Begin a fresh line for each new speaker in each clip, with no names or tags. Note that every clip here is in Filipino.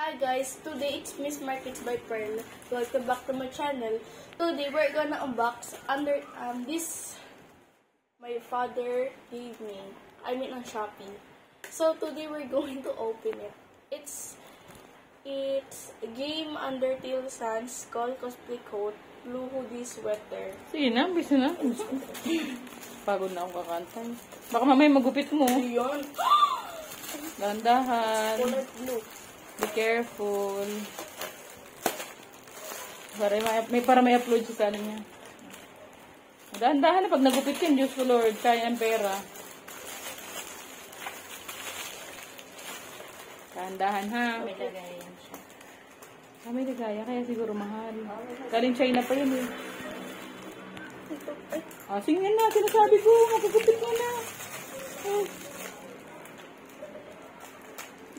Hi guys, today it's Miss Markets by Pearl. Welcome back to my channel. Today we're gonna unbox under this my father gave me. I mean on Shopee. So today we're going to open it. It's a game Undertale Sans called Cosplay Coat Blue Hoodie Sweater.
Sige na, bisa na. Pagod na akong kakantay. Baka mamaya magupit mo.
Ayan.
Dahan-dahan.
Color blue.
Be careful. Para may upload sa channel niya. Dahan-dahan na pag nagupit yan, Diyos ko Lord, kaya ng pera. Dahan-dahan ha.
May lagayan siya.
May ligaya, kaya siguro mahal. Galing China pa yun eh. Sige na, sinasabi ko, magugupit mo na. Oh.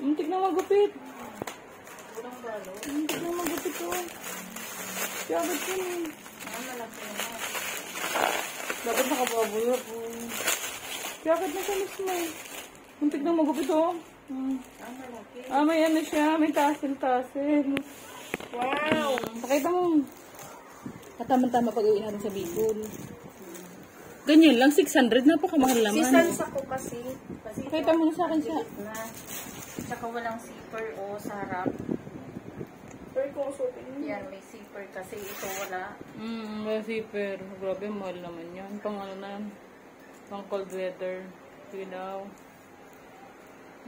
Muntik na magupit. Muntik na magupit ko. Dapat yun eh. Dapat nakababuyo po. Dapat na sa mismo. Muntik na magupit ko. May ano siya, may tasil-tasil.
Wow!
Pakita mo. Katama-tama pag-uwi natin sa Bicol. Ganyan lang, 600. Napakamahal naman.
Si Sans ako kasi.
Pakita mo na sa akin siya.
Tsaka walang zipper o sa harap.
Pero kung suotin mo.
Yan, may zipper kasi ito wala.
May zipper. Grabe, mahal naman yan. Pang ano na, pang cold weather. You know.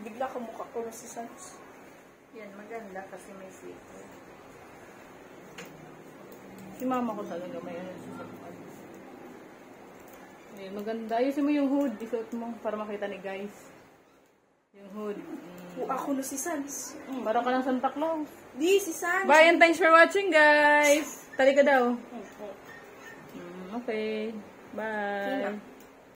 Bigla kamukha ko na si Sans.
Yan, maganda kasi may zipper.
Si mama ko talaga may ano sa sabukan. Maganda. Ayusin mo yung hood. Isuot mo para makita ni guys. Yung hood.
Ako na si Sans.
Parang ka ng Santa Claus.
Di, si Sans.
Bye and thanks for watching guys. Tali ka daw. Okay. Bye.